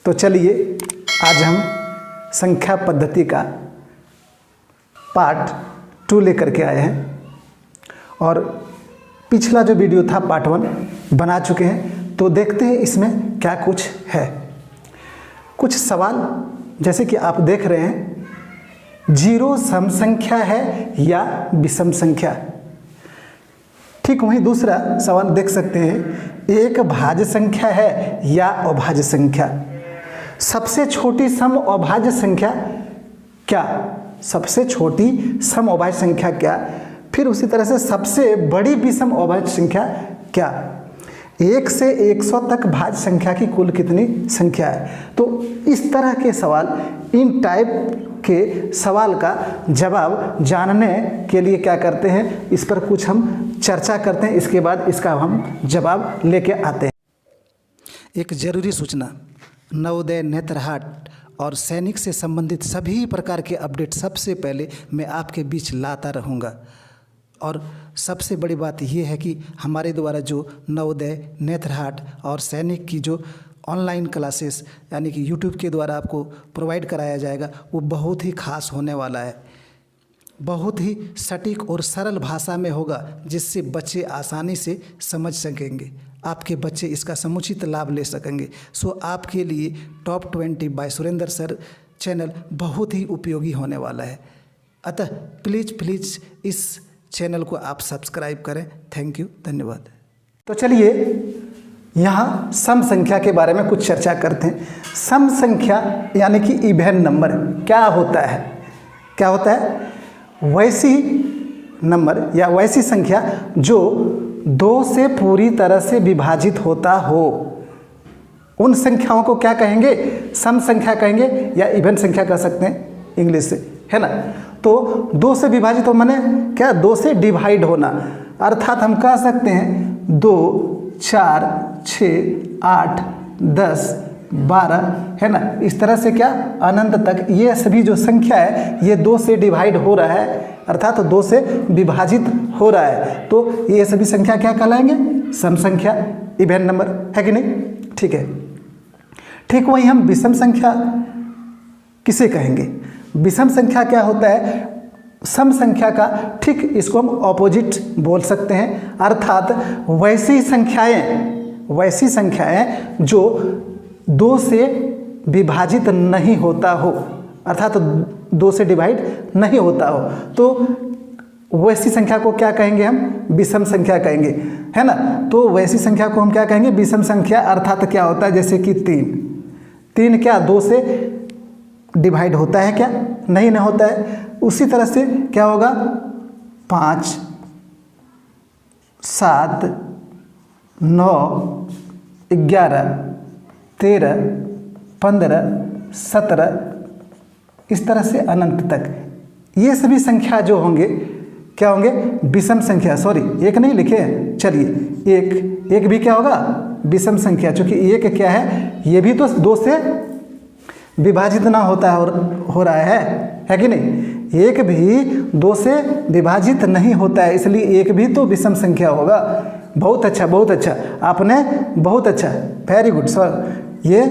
तो चलिए आज हम संख्या पद्धति का पार्ट 2 लेकर के आए हैं और पिछला जो वीडियो था पार्ट 1 बना चुके हैं। तो देखते हैं इसमें क्या कुछ है। कुछ सवाल जैसे कि आप देख रहे हैं, 0 सम संख्या है या विषम संख्या। ठीक वहीं दूसरा सवाल देख सकते हैं, 1 भाज्य संख्या है या अभाज्य संख्या। सबसे छोटी सम अभाज्य संख्या क्या? सबसे छोटी सम अभाज्य संख्या क्या? फिर उसी तरह से सबसे बड़ी विषम अभाज्य संख्या क्या? 1 से 100 तक भाज्य संख्या की कुल कितनी संख्या है? तो इस तरह के सवाल, इन टाइप के सवाल का जवाब जानने के लिए क्या करते हैं, इस पर कुछ हम चर्चा करते हैं। इसके बाद इसका हम जवाब लेके आते हैं। एक जरूरी सूचना, नवोदय, नेत्रहाट और सैनिक से संबंधित सभी प्रकार के अपडेट सबसे पहले मैं आपके बीच लाता रहूँगा। और सबसे बड़ी बात यह है कि हमारे द्वारा जो नवोदय, नेत्रहाट और सैनिक की जो ऑनलाइन क्लासेस यानी कि यूट्यूब के द्वारा आपको प्रोवाइड कराया जाएगा, वो बहुत ही खास होने वाला है। बहुत ही सटीक और सरल भाषा में होगा, जिससे बच्चे आसानी से समझ सकेंगे, आपके बच्चे इसका समुचित लाभ ले सकेंगे। सो आपके लिए top 20 by Surendra sir channel बहुत ही उपयोगी होने वाला है। अतः प्लीज़ इस चैनल को आप सब्सक्राइब करें। थैंक यू, धन्यवाद। तो चलिए यहाँ सम संख्या के बारे में कुछ चर्चा करते हैं। सम संख्या यानी कि इवन नंबर क्या होता है? क्या होता है? वैसी नंबर या वैसी संख्या जो 2 से पूरी तरह से विभाजित होता हो, उन संख्याओं को क्या कहेंगे? सम संख्या कहेंगे या इवन संख्या कह सकते हैं इंग्लिश से, है ना। तो 2 से विभाजित हो माने क्या? 2 से डिवाइड होना। अर्थात हम कह सकते हैं 2, 4, 6, 8, 10, 12, है ना। इस तरह से क्या अनंत तक ये सभी जो संख्या है ये 2 से डिवाइड हो रहा है, अर्थात 2 से विभाजित हो रहा है। तो ये सभी संख्या क्या कहलाएंगे? सम संख्या, इवन नंबर, है कि नहीं? ठीक है। ठीक वही हम विषम संख्या किसे कहेंगे? विषम संख्या क्या होता है? सम संख्या का ठीक इसको हम ऑपोजिट बोल सकते हैं। अर्थात वैसी संख्याएं जो 2 से विभाजित नहीं होता हो, अर्थात 2 से डिवाइड नहीं होता हो, तो वैसी संख्या को क्या कहेंगे? हम विषम संख्या कहेंगे, है ना। तो वैसी संख्या को हम क्या कहेंगे? विषम संख्या। अर्थात क्या होता है? जैसे कि 3 क्या 2 से डिवाइड होता है? क्या नहीं होता है। उसी तरह से क्या होगा? 5, 7, 9, 11, 13, 15, 17, इस तरह से अनंत तक ये सभी संख्या जो होंगे क्या होंगे? विषम संख्या। सॉरी, 1 नहीं लिखे हैं, चलिए एक भी क्या होगा? विषम संख्या। चूंकि 1 क्या है? ये भी तो 2 से विभाजित ना होता है और हो रहा है कि नहीं। 1 भी 2 से विभाजित नहीं होता है, इसलिए 1 भी तो विषम संख्या होगा। बहुत अच्छा, बहुत अच्छा, आपने बहुत अच्छा, वेरी गुड सर, ये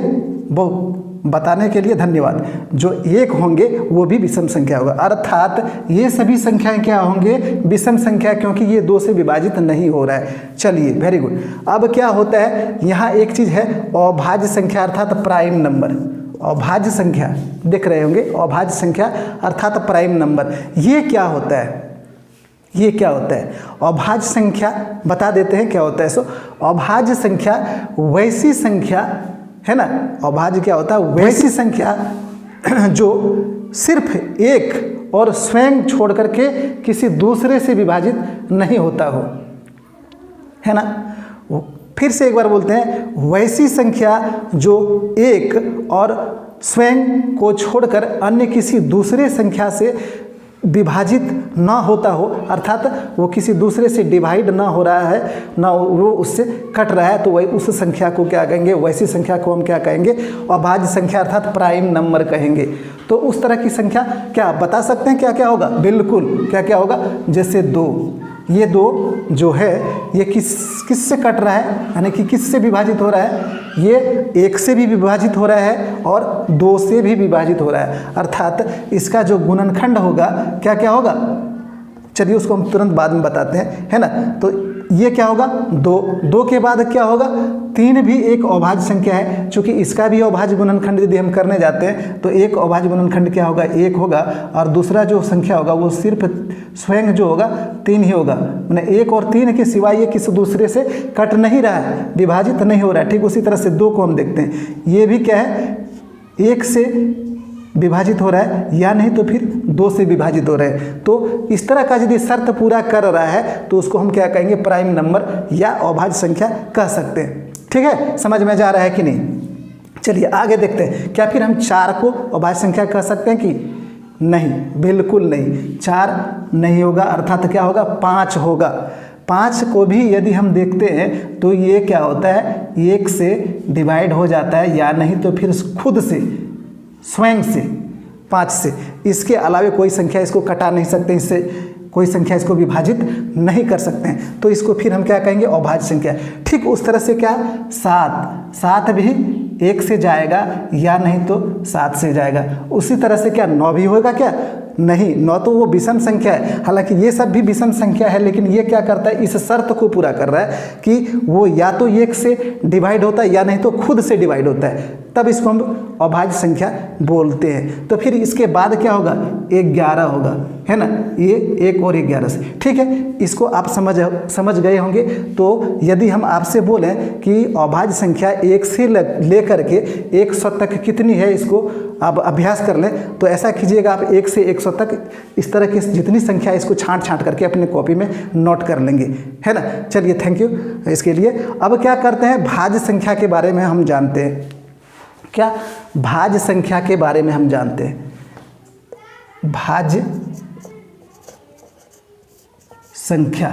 बहुत बताने के लिए धन्यवाद। जो 1 होंगे वो भी विषम संख्या होगा। अर्थात ये सभी संख्याएं क्या होंगे? विषम संख्या, क्योंकि ये 2 से विभाजित नहीं हो रहा है। चलिए, वेरी गुड। अब क्या होता है? यहाँ एक चीज़ है अभाज्य संख्या, अर्थात प्राइम नंबर। अभाज्य संख्या देख रहे होंगे, अभाज्य संख्या अर्थात प्राइम नंबर। ये क्या होता है? ये क्या होता है? अभाज्य संख्या बता देते हैं क्या होता है। सो अभाज्य संख्या वैसी संख्या है ना। अभाज्य क्या होता है? वैसी संख्या जो सिर्फ एक और स्वयं छोड़ करके किसी दूसरे से विभाजित नहीं होता हो, है ना। फिर से एक बार बोलते हैं, वैसी संख्या जो एक और स्वयं को छोड़कर अन्य किसी दूसरे संख्या से विभाजित ना होता हो, अर्थात वो किसी दूसरे से डिवाइड ना हो रहा है, ना वो उससे कट रहा है, तो वही उस संख्या को क्या कहेंगे? वैसी संख्या को हम क्या कहेंगे? अभाज्य संख्या अर्थात प्राइम नंबर कहेंगे। तो उस तरह की संख्या क्या बता सकते हैं? क्या क्या होगा? बिल्कुल, क्या क्या होगा? जैसे 2, ये 2 जो है ये किस से कट रहा है, यानी कि किस से विभाजित हो रहा है, ये 1 से भी विभाजित हो रहा है और 2 से भी विभाजित हो रहा है। अर्थात इसका जो गुणनखंड होगा क्या क्या होगा, चलिए उसको हम तुरंत बाद में बताते हैं, है ना। तो ये क्या होगा 2 के बाद क्या होगा 3 भी एक अभाज्य संख्या है, क्योंकि इसका भी अभाज्य गुणनखंड यदि हम करने जाते हैं तो एक अभाज्य गुणनखंड क्या होगा 1 होगा, और दूसरा जो संख्या होगा वो सिर्फ स्वयं जो होगा 3 ही होगा, मैंने 1 और 3 के सिवाय ये किसी दूसरे से कट नहीं रहा है, विभाजित नहीं हो रहा है। ठीक उसी तरह से 2 को हम देखते हैं, ये भी क्या है 1 से विभाजित हो रहा है या नहीं तो फिर 2 से विभाजित हो रहा है। तो इस तरह का यदि शर्त पूरा कर रहा है तो उसको हम क्या कहेंगे, प्राइम नंबर या अभाज्य संख्या कह सकते हैं। ठीक है, समझ में जा रहा है कि नहीं। चलिए आगे देखते हैं, क्या फिर हम 4 को अभाज्य संख्या कह सकते हैं कि नहीं, बिल्कुल नहीं, 4 नहीं होगा, अर्थात क्या होगा 5 होगा। 5 को भी यदि हम देखते हैं तो ये क्या होता है 1 से डिवाइड हो जाता है, या नहीं तो फिर खुद से स्वयं से 5 से, इसके अलावा कोई संख्या इसको कटा नहीं सकते, इससे कोई संख्या इसको विभाजित नहीं कर सकते हैं, तो इसको फिर हम क्या कहेंगे अभाज्य संख्या। ठीक उस तरह से क्या 7 भी 1 से जाएगा या नहीं तो 7 से जाएगा। उसी तरह से क्या 9 भी होगा, क्या नहीं, 9 तो वो विषम संख्या है, हालांकि ये सब भी विषम संख्या है, लेकिन ये क्या करता है इस शर्त को पूरा कर रहा है कि वो या तो 1 से डिवाइड होता है या नहीं तो खुद से डिवाइड होता है, तब इसको हम अभाज्य संख्या बोलते हैं। तो फिर इसके बाद क्या होगा 11 होगा, है ना, ये 1 और 11 से। ठीक है, इसको आप समझ गए होंगे। तो यदि हम आपसे बोलें कि अभाज्य संख्या 1 से लेकर के 100 तक कितनी है, इसको आप अभ्यास कर लें, तो ऐसा कीजिएगा आप 1 से 100 तक इस तरह की जितनी संख्या है इसको छांट करके अपने कॉपी में नोट कर लेंगे, है ना। चलिए थैंक यू इसके लिए। अब क्या करते हैं, भाज्य संख्या के बारे में हम जानते हैं। क्या भाज्य संख्या के बारे में हम जानते हैं, भाज्य संख्या,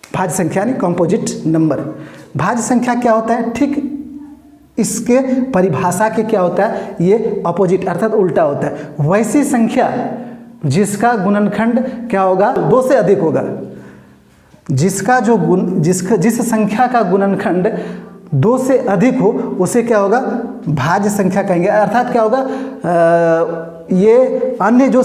भाज्य संख्या यानी कंपोजिट नंबर। भाज्य संख्या क्या होता है, ठीक इसके परिभाषा के क्या होता है, ये अपोजिट अर्थात उल्टा होता है। वैसी संख्या जिसका गुणनखंड क्या होगा 2 से अधिक होगा, जिसका जो जिस संख्या का गुणनखंड 2 से अधिक हो उसे क्या होगा भाज्य संख्या कहेंगे। अर्थात क्या होगा ये अन्य जो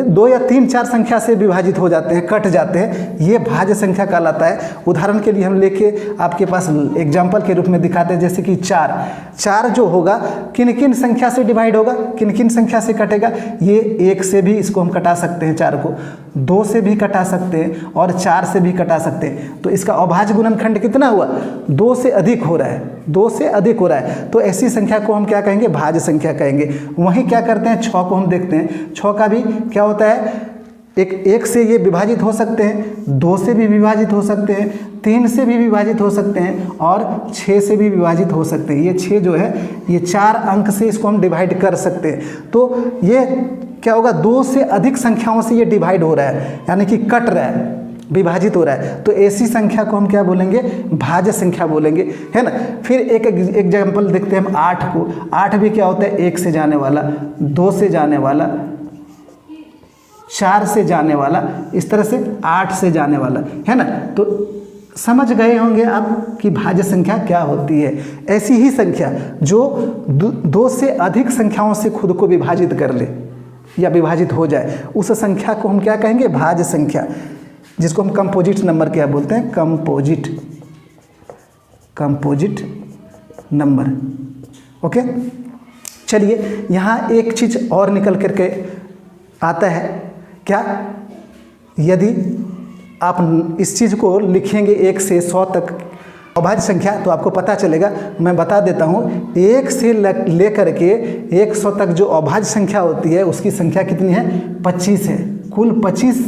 2 या 3 4 संख्या से विभाजित हो जाते हैं, कट जाते हैं, ये भाज्य संख्या कहलाता है। उदाहरण के लिए हम लेके आपके पास एग्जाम्पल के रूप में दिखाते हैं, जैसे कि 4 जो होगा किन किन संख्या से डिवाइड होगा, किन किन संख्या से कटेगा, ये 1 से भी इसको हम कटा सकते हैं, 4 को 2 से भी कटा सकते हैं और 4 से भी कटा सकते हैं। तो इसका अभाज्य गुणनखंड कितना हुआ 2 से अधिक हो रहा है, 2 से अधिक हो रहा है, तो ऐसी संख्या को हम क्या कहेंगे भाज्य संख्या कहेंगे। वहीं क्या करते हैं 6 को हम देखते हैं, 6 का भी क्या होता है 1 से ये विभाजित हो सकते हैं, 2 से भी विभाजित हो सकते हैं, 3 से भी विभाजित हो सकते हैं और 6 से भी विभाजित हो सकते हैं। ये 6 जो है ये 4 अंक से इसको हम डिवाइड कर सकते हैं। तो ये क्या होगा 2 से अधिक संख्याओं से ये डिवाइड हो रहा है, यानी कि कट रहा है, विभाजित हो रहा है, तो ऐसी संख्या को हम क्या बोलेंगे भाज्य संख्या बोलेंगे, है ना। फिर एक एग्जाम्पल देखते हैं हम 8 को। 8 भी क्या होता है 1 से जाने वाला, 2 से जाने वाला, 4 से जाने वाला, इस तरह से 8 से जाने वाला, है ना। तो समझ गए होंगे आप कि भाज्य संख्या क्या होती है। ऐसी ही संख्या जो 2 से अधिक संख्याओं से खुद को विभाजित कर ले या विभाजित हो जाए, उस संख्या को हम क्या कहेंगे भाज्य संख्या, जिसको हम कंपोजिट नंबर क्या बोलते हैं कंपोजिट नंबर। ओके, चलिए यहाँ एक चीज़ और निकल करके आता है, क्या यदि आप इस चीज़ को लिखेंगे 1 से 100 तक अभाज्य संख्या, तो आपको पता चलेगा। मैं बता देता हूँ 1 से लेकर के 100 तक जो अभाज्य संख्या होती है उसकी संख्या कितनी है 25 है। कुल 25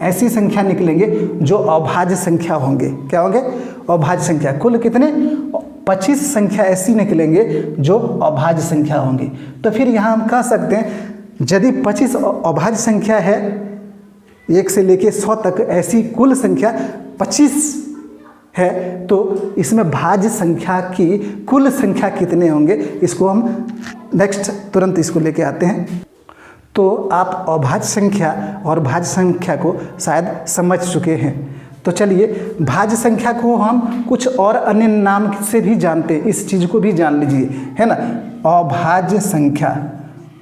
ऐसी संख्या निकलेंगे जो अभाज्य संख्या होंगे। क्या होंगे अभाज्य संख्या। कुल कितने 25 संख्या ऐसी निकलेंगे जो अभाज्य संख्या होंगी। तो फिर यहाँ हम कह सकते हैं यदि 25 अभाज्य संख्या है 1 से लेके 100 तक, ऐसी कुल संख्या 25 है, तो इसमें भाज्य संख्या की कुल संख्या कितने होंगे, इसको हम नेक्स्ट तुरंत इसको लेके आते हैं। तो आप अभाज्य संख्या और भाज्य संख्या को शायद समझ चुके हैं। तो चलिए, भाज्य संख्या को हम कुछ और अन्य नाम से भी जानते हैं, इस चीज़ को भी जान लीजिए, है ना। अभाज्य संख्या,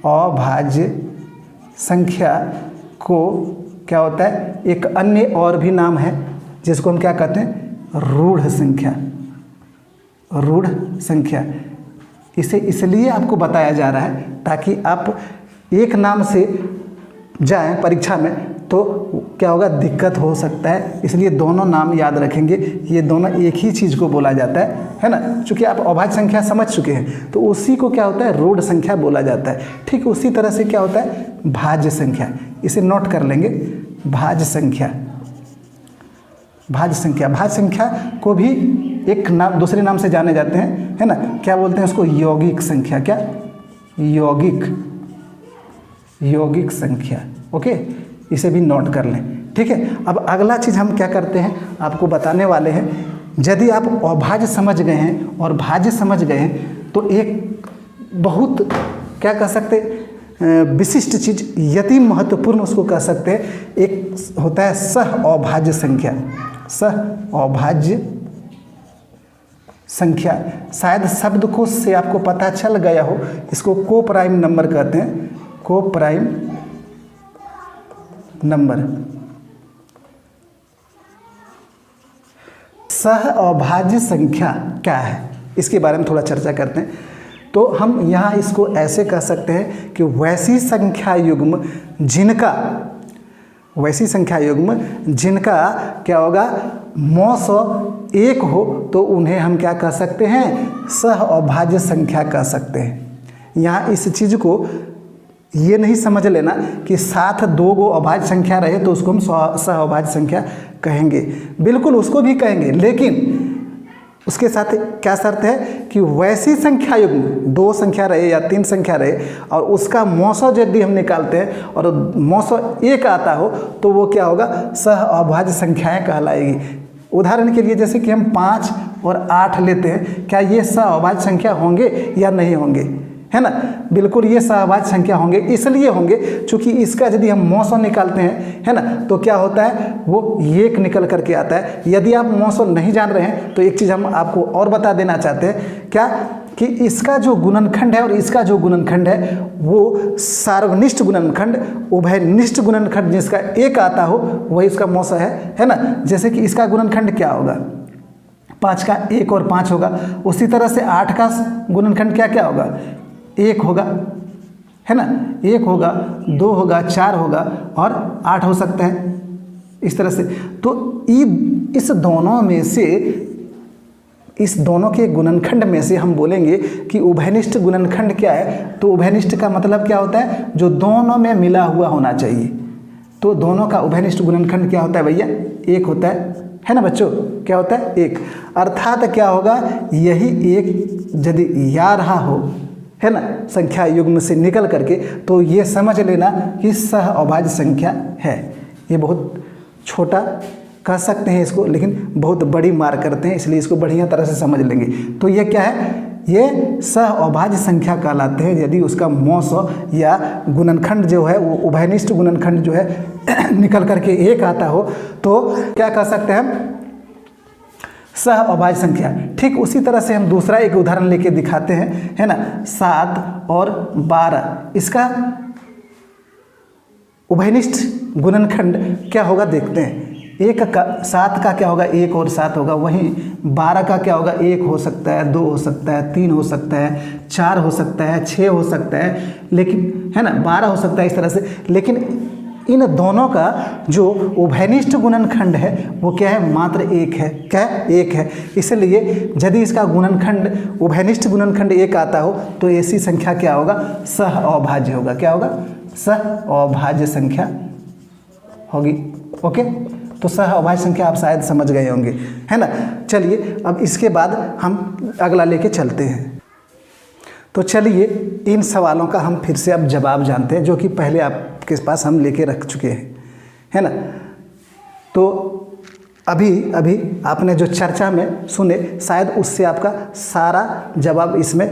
अभाज्य संख्या को क्या होता है, एक अन्य और भी नाम है जिसको हम क्या कहते हैं, रूढ़ संख्या। रूढ़ संख्या, इसे इसलिए आपको बताया जा रहा है ताकि आप एक नाम से जाएं परीक्षा में तो क्या होगा, दिक्कत हो सकता है, इसलिए दोनों नाम याद रखेंगे। ये दोनों एक ही चीज़ को बोला जाता है ना। चूँकि आप अभाज्य संख्या समझ चुके हैं तो उसी को क्या होता है, रूढ़ संख्या बोला जाता है। ठीक उसी तरह से क्या होता है, भाज्य संख्या, इसे नोट कर लेंगे, भाज्य संख्या। भाज्य संख्या, भाज्य संख्या को भी एक नाम, दूसरे नाम से जाने जाते हैं, है ना। क्या बोलते हैं उसको, यौगिक संख्या। क्या, यौगिक संख्या। ओके, इसे भी नोट कर लें। ठीक है, अब अगला चीज़ हम क्या करते हैं, आपको बताने वाले हैं। यदि आप अभाज्य समझ गए हैं और भाज्य समझ गए हैं तो एक बहुत क्या कह सकते, विशिष्ट चीज़, यति महत्वपूर्ण उसको कह सकते हैं, एक होता है सह अभाज्य संख्या। सह अभाज्य संख्या, शायद शब्दकोश से आपको पता चल गया हो, इसको को प्राइम नंबर कहते हैं, को प्राइम नंबर। सह अभाज्य संख्या क्या है, इसके बारे में थोड़ा चर्चा करते हैं। तो हम यहाँ इसको ऐसे कह सकते हैं कि वैसी संख्या युग्म जिनका, वैसी संख्या युग्म जिनका क्या होगा, मौस 1 हो तो उन्हें हम क्या कह सकते हैं, सह अभाज्य संख्या कह सकते हैं। यहाँ इस चीज़ को ये नहीं समझ लेना कि साथ 2 गो अभाज्य संख्या रहे तो उसको हम सह अभाज्य संख्या कहेंगे, बिल्कुल उसको भी कहेंगे, लेकिन उसके साथ क्या शर्त है कि वैसी संख्या युग्म 2 संख्या रहे या 3 संख्या रहे और उसका मौसो यदि हम निकालते हैं और मौसो 1 आता हो तो वो क्या होगा, सह अभाज्य संख्याएं कहलाएगी। उदाहरण के लिए जैसे कि हम 5 और 8 लेते हैं, क्या ये सह अभाज्य संख्या होंगे या नहीं होंगे, है ना। बिल्कुल ये सहभाज्य संख्या होंगे, इसलिए होंगे क्योंकि इसका यदि हम मौसो निकालते हैं, है ना, तो क्या होता है, वो 1 निकल करके आता है। यदि आप मौसो नहीं जान रहे हैं तो एक चीज़ हम आपको और बता देना चाहते हैं, क्या कि इसका जो गुणनखंड है और इसका जो गुणनखंड है वो सार्वनिष्ठ गुणनखंड, उभयनिष्ठ गुणनखंड जिसका 1 आता हो वही इसका मौसो है ना। जैसे कि इसका गुणनखंड क्या होगा, 5 का 1 और 5 होगा। उसी तरह से 8 का गुणनखंड क्या क्या होगा, 1 होगा, है ना, 1 होगा, 2 होगा, 4 होगा और 8 हो सकता है, इस तरह से। तो इस दोनों में से, इस दोनों के गुणनखंड में से हम बोलेंगे कि उभयनिष्ठ गुणनखंड क्या है। तो उभयनिष्ठ का मतलब क्या होता है, जो दोनों में मिला हुआ होना चाहिए। तो दोनों का उभयनिष्ठ गुणनखंड क्या होता है भैया, 1 होता है ना बच्चों, क्या होता है 1। अर्थात क्या होगा, यही 1 यदि या रहा हो, है ना, संख्या युग्म से निकल करके, तो ये समझ लेना कि सह अभाज्य संख्या है। ये बहुत छोटा कह सकते हैं इसको, लेकिन बहुत बड़ी मार करते हैं, इसलिए इसको बढ़िया तरह से समझ लेंगे। तो ये क्या है, ये सह अभाज्य संख्या कहलाते हैं यदि उसका मौसो या गुणनखंड जो है वो उभयनिष्ठ गुणनखंड जो है निकल करके 1 आता हो तो क्या कह सकते हैं हम, सह अभाज्य संख्या। ठीक उसी तरह से हम दूसरा एक उदाहरण लेके दिखाते हैं, है ना। 7 और 12, इसका उभयनिष्ठ गुणनखंड क्या होगा देखते हैं। 7 का क्या होगा, 1 और 7 होगा। वहीं 12 का क्या होगा, 1 हो सकता है, 2 हो सकता है, 3 हो सकता है, 4 हो सकता है, 6 हो सकता है, लेकिन है ना 12 हो सकता है, इस तरह से। लेकिन इन दोनों का जो उभयनिष्ठ गुणनखंड है वो क्या है, मात्र 1 है। क्या है, 1 है। इसलिए यदि इसका गुणनखंड उभयनिष्ठ गुणनखंड 1 आता हो तो ऐसी संख्या क्या होगा, सह अभाज्य होगा। क्या होगा, सह अभाज्य संख्या होगी। ओके, तो सह अभाज्य संख्या आप शायद समझ गए होंगे, है ना। चलिए अब इसके बाद हम अगला लेके चलते हैं। तो चलिए इन सवालों का हम फिर से अब जवाब जानते हैं, जो कि पहले आपके पास हम लेके रख चुके हैं, है ना। तो अभी आपने जो चर्चा में सुने, शायद उससे आपका सारा जवाब इसमें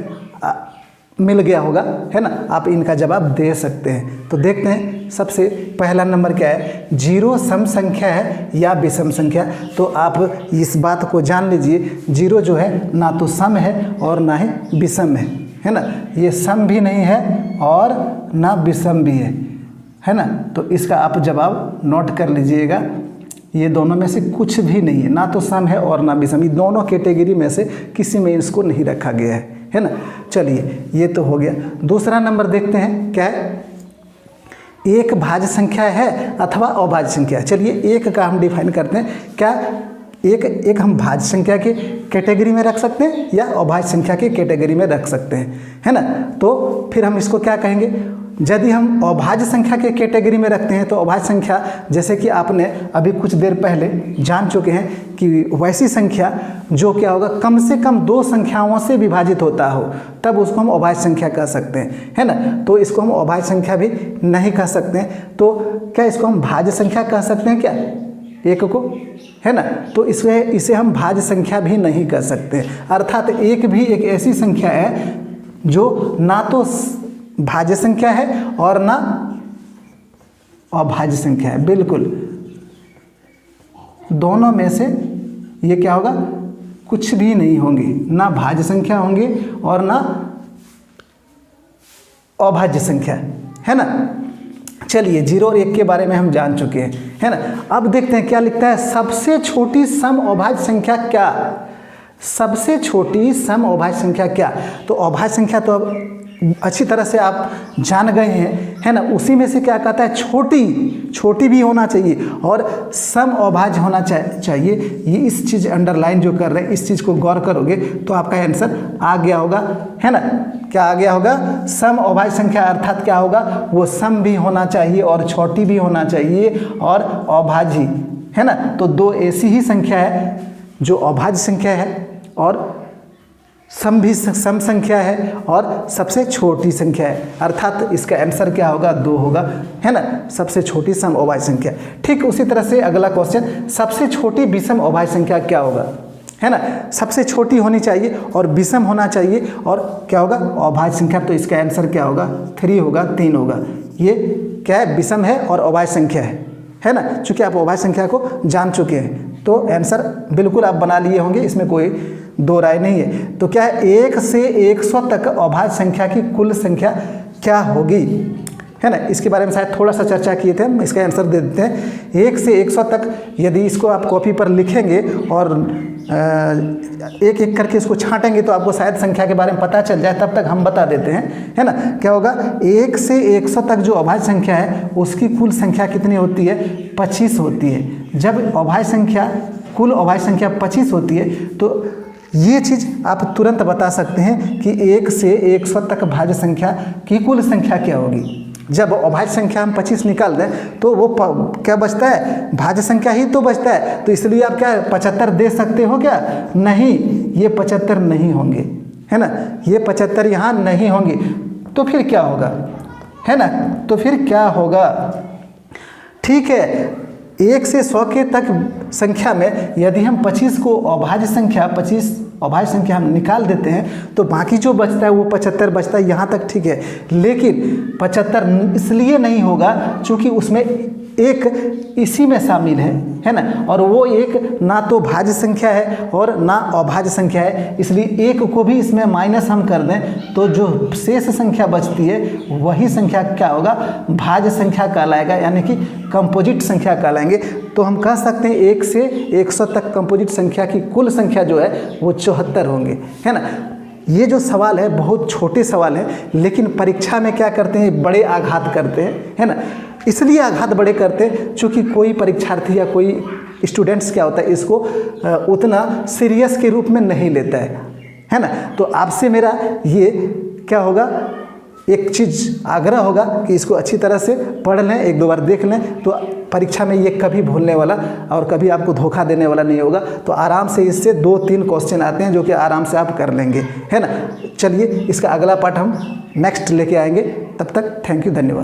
मिल गया होगा, है ना। आप इनका जवाब दे सकते हैं। तो देखते हैं सबसे पहला नंबर क्या है, जीरो सम संख्या है या विषम संख्या। तो आप इस बात को जान लीजिए, जीरो जो है ना तो सम है और ना ही विषम है ना। ये सम भी नहीं है और ना विषम भी है ना। तो इसका आप जवाब नोट कर लीजिएगा, ये दोनों में से कुछ भी नहीं है, ना तो सम है और ना विषम। ये दोनों कैटेगरी में से किसी में इसको नहीं रखा गया है ना। चलिए ये तो हो गया। दूसरा नंबर देखते हैं क्या है, एक भाज्य संख्या है अथवा अभाज्य संख्या। चलिए एक का हम डिफाइन करते हैं, क्या एक हम भाज्य संख्या के कैटेगरी में रख सकते हैं या अभाज्य संख्या के कैटेगरी में रख सकते हैं, है ना। तो फिर हम इसको क्या कहेंगे, यदि हम अभाज्य संख्या के कैटेगरी में रखते हैं तो अभाज्य संख्या, जैसे कि आपने अभी कुछ देर पहले जान चुके हैं कि वैसी संख्या जो क्या होगा, कम से कम दो संख्याओं से विभाजित होता हो, तब उसको हम अभाज्य संख्या कह सकते हैं, है ना। तो इसको हम अभाज्य संख्या भी नहीं कह सकते हैं। तो क्या इसको हम भाज्य संख्या कह सकते हैं क्या, एक को, है ना। तो इसे हम भाज्य संख्या भी नहीं कह सकते। अर्थात एक भी एक ऐसी संख्या है जो ना तो भाज्य संख्या है और ना अभाज्य संख्या है, बिल्कुल दोनों में से ये क्या होगा, कुछ भी नहीं होंगे, ना भाज्य संख्या होंगे और ना अभाज्य संख्या, है ना। चलिए जीरो और एक के बारे में हम जान चुके हैं, है ना। अब देखते हैं क्या लिखता है, सबसे छोटी सम अभाज्य संख्या क्या, सबसे छोटी सम अभाज्य संख्या क्या। तो अभाज्य संख्या तो अब अच्छी तरह से आप जान गए हैं, है ना। उसी में से क्या कहता है, छोटी भी होना चाहिए और सम अभाज्य होना चाहिए। ये इस चीज़ अंडरलाइन जो कर रहे हैं, इस चीज़ को गौर करोगे तो आपका आंसर आ गया होगा, है ना। क्या आ गया होगा, सम अभाज्य संख्या, अर्थात क्या होगा, वो सम भी होना चाहिए और छोटी भी होना चाहिए और अभाज्य, है ना। तो दो ऐसी ही संख्या है जो अभाज्य संख्या है और सम भी सम संख्या है और सबसे छोटी संख्या है, अर्थात इसका आंसर क्या होगा, 2 होगा, है ना। सबसे छोटी सम अभाज्य संख्या। ठीक उसी तरह से अगला क्वेश्चन, सबसे छोटी विषम अभाज्य संख्या क्या होगा, है ना। सबसे छोटी होनी चाहिए और विषम होना चाहिए और क्या होगा, अभाज्य संख्या। तो इसका आंसर क्या होगा, 3 होगा, 3 होगा। ये क्या है, विषम है और अभाज्य संख्या है ना। चूँकि आप अभाज्य संख्या को जान चुके हैं तो आंसर बिल्कुल आप बना लिए होंगे, इसमें कोई दो राय नहीं है। तो क्या है, 1 से 100 तक अभाज्य संख्या की कुल संख्या क्या होगी, है ना। इसके बारे में शायद थोड़ा सा चर्चा किए थे, हम इसका आंसर दे देते हैं। 1 से 100 तक यदि इसको आप कॉपी पर लिखेंगे और एक एक करके इसको छांटेंगे तो आपको शायद संख्या के बारे में पता चल जाए, तब तक हम बता देते हैं, है ना। क्या होगा, 1 से 100 तक जो अभाज्य संख्या है उसकी कुल संख्या कितनी होती है, 25 होती है। जब अभाज्य संख्या, कुल अभाज्य संख्या 25 होती है तो ये चीज़ आप तुरंत बता सकते हैं कि 1 से 100 तक भाज्य संख्या की कुल संख्या क्या होगी। जब अभाज्य संख्या हम 25 निकाल दें तो वो क्या बचता है, भाज्य संख्या ही तो बचता है। तो इसलिए आप क्या 75 दे सकते हो क्या, नहीं, ये 75 नहीं होंगे, है ना। ये 75 यहाँ नहीं होंगे। तो फिर क्या होगा, है ना। तो फिर क्या होगा, ठीक है, 1 से 100 के तक संख्या में यदि हम 25 को अभाज्य संख्या, 25 अभाज्य संख्या हम निकाल देते हैं तो बाकी जो बचता है वो 75 बचता है, यहाँ तक ठीक है। लेकिन 75 इसलिए नहीं होगा क्योंकि उसमें एक इसी में शामिल है ना। और वो एक ना तो भाज्य संख्या है और ना अभाज्य संख्या है, इसलिए एक को भी इसमें माइनस हम कर दें तो जो शेष संख्या बचती है वही संख्या क्या होगा, भाज्य संख्या कहलाएगा, यानी कि कंपोजिट संख्या कहलाएंगे। तो हम कह सकते हैं 1 से 100 तक कंपोजिट संख्या की कुल संख्या जो है वो 74 होंगे, है ना। ये जो सवाल है बहुत छोटे सवाल हैं, लेकिन परीक्षा में क्या करते हैं, बड़े आघात करते हैं, है ना। इसलिए आघात बड़े करते हैं क्योंकि कोई परीक्षार्थी या कोई स्टूडेंट्स क्या होता है इसको उतना सीरियस के रूप में नहीं लेता है ना। तो आपसे मेरा ये क्या होगा, एक चीज़ आग्रह होगा कि इसको अच्छी तरह से पढ़ लें, 1-2 बार देख लें तो परीक्षा में ये कभी भूलने वाला और कभी आपको धोखा देने वाला नहीं होगा। तो आराम से इससे 2-3 क्वेश्चन आते हैं जो कि आराम से आप कर लेंगे, है ना। चलिए इसका अगला पार्ट हम नेक्स्ट लेके आएंगे, तब तक थैंक यू, धन्यवाद।